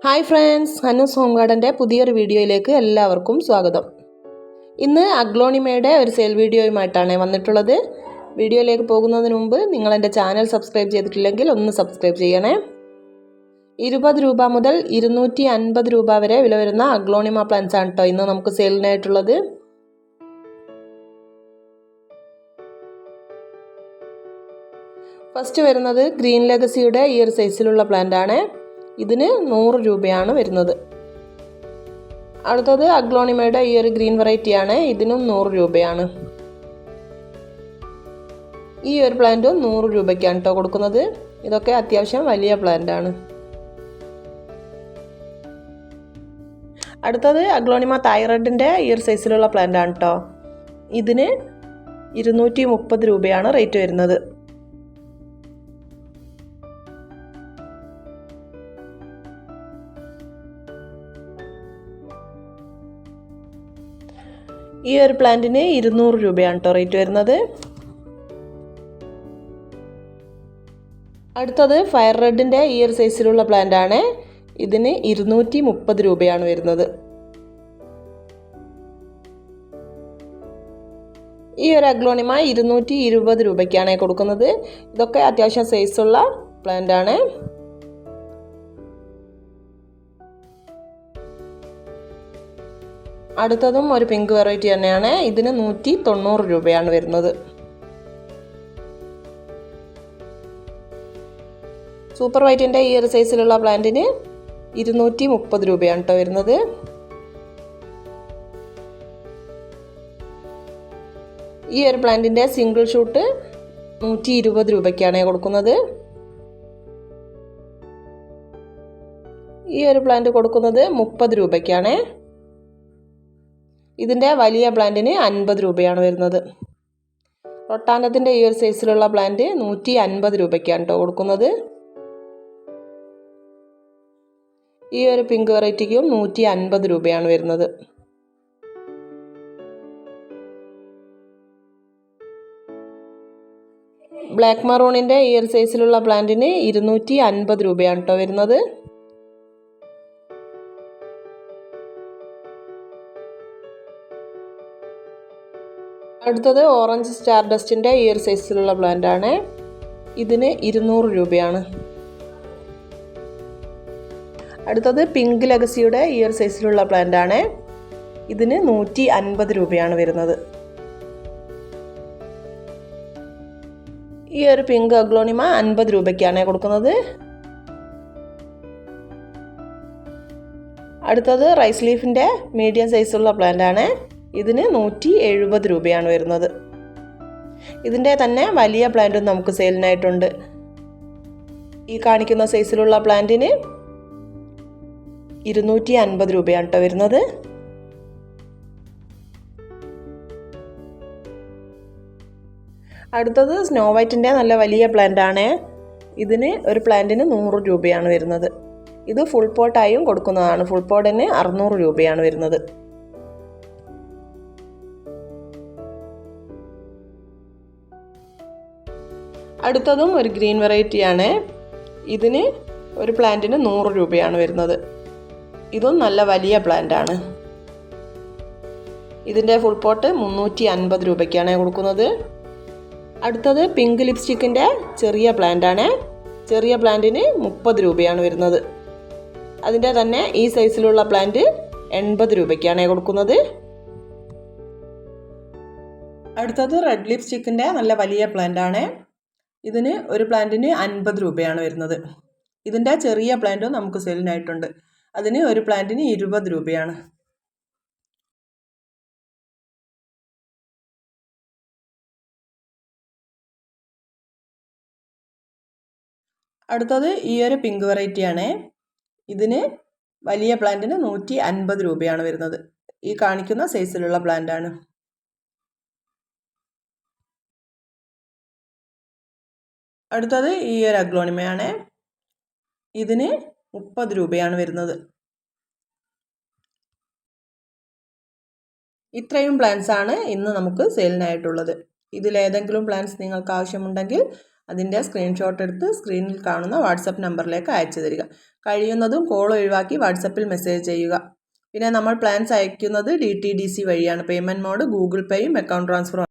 Hi friends, ഹന്നൂസ് home ഗാർഡൻ്റെ പുതിയൊരു വീഡിയോയിലേക്ക് എല്ലാവർക്കും സ്വാഗതം. ഇന്ന് അഗ്ലോണിമയുടെ ഒരു സെയിൽ വീഡിയോയുമായിട്ടാണ് വന്നിട്ടുള്ളത്. വീഡിയോയിലേക്ക് പോകുന്നതിന് മുമ്പ് നിങ്ങൾ എൻ്റെ ചാനൽ സബ്സ്ക്രൈബ് ചെയ്തിട്ടില്ലെങ്കിൽ ഒന്ന് സബ്സ്ക്രൈബ് ചെയ്യണേ. 20 രൂപ മുതൽ 250 രൂപ വരെ വില വരുന്ന അഗ്ലോണിമ പ്ലാന്റ്സ് ആണ് കേട്ടോ ഇന്ന് നമുക്ക് സെയിലിനായിട്ടുള്ളത്. ഫസ്റ്റ് വരുന്നത് ഗ്രീൻ ലെഗസിയുടെ ഈ ഒരു സൈസിലുള്ള പ്ലാന്റ് ആണ്. ഇതിന് 100 രൂപയാണ് വരുന്നത്. അടുത്തത് അഗ്ലോണിമയുടെ ഈ ഒരു ഗ്രീൻ വെറൈറ്റിയാണ്. ഇതിനും 100 രൂപയാണ്. ഈ ഒരു പ്ലാന്റും 100 രൂപയ്ക്കാണ് കേട്ടോ കൊടുക്കുന്നത്. ഇതൊക്കെ അത്യാവശ്യം വലിയ പ്ലാന്റ് ആണ്. അടുത്തത് അഗ്ലോണിമ തൈറോയിഡിൻ്റെ ഈ ഒരു സൈസിലുള്ള പ്ലാന്റ് ആണ് കേട്ടോ. ഇതിന് 230 രൂപയാണ് റേറ്റ് വരുന്നത്. ഈ ഒരു പ്ലാന്റിന് 200 രൂപയാണ് കേട്ടോ റേറ്റ് വരുന്നത്. അടുത്തത് ഫയർ റെഡിൻ്റെ ഈ ഒരു സൈസിലുള്ള പ്ലാന്റ് ആണ്. ഇതിന് 230 രൂപയാണ് വരുന്നത്. ഈ ഒരു അഗ്ലോണിമ 220 രൂപയ്ക്കാണ് കൊടുക്കുന്നത്. ഇതൊക്കെ അത്യാവശ്യം സൈസുള്ള പ്ലാന്റ് ആണ്. അടുത്തതും ഒരു പിങ്ക് വെറൈറ്റി തന്നെയാണ്. ഇതിന് 190 രൂപയാണ് വരുന്നത്. സൂപ്പർ വൈറ്റിൻ്റെ ഈ ഒരു സൈസിലുള്ള പ്ലാന്റിന് 230 രൂപയാണ് കേട്ടോ വരുന്നത്. ഈ ഒരു പ്ലാന്റിൻ്റെ സിംഗിൾ ഷൂട്ട് 120 രൂപയ്ക്കാണ് കൊടുക്കുന്നത്. ഈ ഒരു പ്ലാന്റ് കൊടുക്കുന്നത് 30 രൂപയ്ക്കാണ്. ഇതിൻ്റെ വലിയ പ്ലാന്റിന് 50 രൂപയാണ് വരുന്നത്. റൊട്ടാനത്തിൻ്റെ ഈ ഒരു സൈസിലുള്ള പ്ലാന്റ് 150 രൂപയ്ക്കാണ് കേട്ടോ കൊടുക്കുന്നത്. ഈ ഒരു പിങ്ക് വെറൈറ്റിക്കും 150 രൂപയാണ് വരുന്നത്. ബ്ലാക്ക് മറൂണിൻ്റെ ഈ ഒരു സൈസിലുള്ള പ്ലാന്റിന് 250 രൂപയാണ് കേട്ടോ വരുന്നത്. അടുത്തത് ഓറഞ്ച് സ്റ്റാർ ഡസ്റ്റിൻ്റെ ഈ ഒരു സൈസിലുള്ള പ്ലാന്റ് ആണ്. ഇതിന് 200 രൂപയാണ്. അടുത്തത് പിങ്ക് ലെഗസിയുടെ ഈ ഒരു സൈസിലുള്ള പ്ലാന്റ് ആണ്. ഇതിന് 150 രൂപയാണ് വരുന്നത്. ഈ ഒരു പിങ്ക് അഗ്ലോണിമ 50 രൂപയ്ക്കാണ് കൊടുക്കുന്നത്. അടുത്തത് റൈസ് ലീഫിൻ്റെ മീഡിയം സൈസുള്ള പ്ലാന്റ് ആണ്. ഇതിന് 170 രൂപയാണ് വരുന്നത്. ഇതിൻ്റെ തന്നെ വലിയ പ്ലാന്റും നമുക്ക് സെയിലിനായിട്ടുണ്ട്. ഈ കാണിക്കുന്ന സൈസിലുള്ള പ്ലാന്റിന് 250 രൂപയാണ് കേട്ടോ വരുന്നത്. അടുത്തത് സ്നോ വൈറ്റിൻ്റെ നല്ല വലിയ പ്ലാന്റ് ആണ്. ഇതിന് ഒരു പ്ലാന്റിന് 100 രൂപയാണ് വരുന്നത്. ഇത് ഫുൾ പോട്ടായും കൊടുക്കുന്നതാണ്. ഫുൾ പോട്ടിന് 600 രൂപയാണ് വരുന്നത്. അടുത്തതും ഒരു ഗ്രീൻ വെറൈറ്റിയാണ്. ഇതിന് ഒരു പ്ലാന്റിന് 100 രൂപയാണ് വരുന്നത്. ഇതും നല്ല വലിയ പ്ലാന്റ് ആണ്. ഇതിൻ്റെ ഫുൾ പോട്ട് 350 രൂപയ്ക്കാണ് കൊടുക്കുന്നത്. അടുത്തത് പിങ്ക് ലിപ്സ്റ്റിക്കിൻ്റെ ചെറിയ പ്ലാന്റ് ആണ്. ചെറിയ പ്ലാന്റിന് 30 രൂപയാണ് വരുന്നത്. അതിൻ്റെ തന്നെ ഈ സൈസിലുള്ള പ്ലാന്റ് 80 രൂപയ്ക്കാണ് കൊടുക്കുന്നത്. അടുത്തത് റെഡ് ലിപ്സ്റ്റിക്കിൻ്റെ നല്ല വലിയ പ്ലാന്റ് ആണ്. ഇതിന് ഒരു പ്ലാന്റിന് 50 രൂപയാണ് വരുന്നത്. ഇതിൻ്റെ ചെറിയ പ്ലാന്റും നമുക്ക് സെയിലിനായിട്ടുണ്ട്. അതിന് ഒരു പ്ലാന്റിന് 20 രൂപയാണ്. അടുത്തത് ഈ ഒരു പിങ്ക് വെറൈറ്റിയാണ്. ഇതിന് വലിയ പ്ലാന്റിന് 150 രൂപയാണ് വരുന്നത്. ഈ കാണിക്കുന്ന സൈസിലുള്ള പ്ലാന്റ് ആണ്. അടുത്തത് ഈ ഒരു അഗ്ലോണിമയാണ്. ഇതിന് 30 രൂപയാണ് വരുന്നത്. ഇത്രയും പ്ലാന്റ്സ് ആണ് ഇന്ന് നമുക്ക് സെയിലിനായിട്ടുള്ളത്. ഇതിലേതെങ്കിലും പ്ലാന്റ്സ് നിങ്ങൾക്ക് ആവശ്യമുണ്ടെങ്കിൽ അതിൻ്റെ സ്ക്രീൻഷോട്ട് എടുത്ത് സ്ക്രീനിൽ കാണുന്ന വാട്സപ്പ് നമ്പറിലേക്ക് അയച്ചു തരിക. കഴിയുന്നതും കോൾ ഒഴിവാക്കി വാട്സപ്പിൽ മെസ്സേജ് ചെയ്യുക. പിന്നെ നമ്മൾ പ്ലാൻസ് അയക്കുന്നത് DTDC വഴിയാണ്. പേയ്മെൻറ്റ് മോഡ് ഗൂഗിൾ പേയും അക്കൗണ്ട് ട്രാൻസ്ഫറും.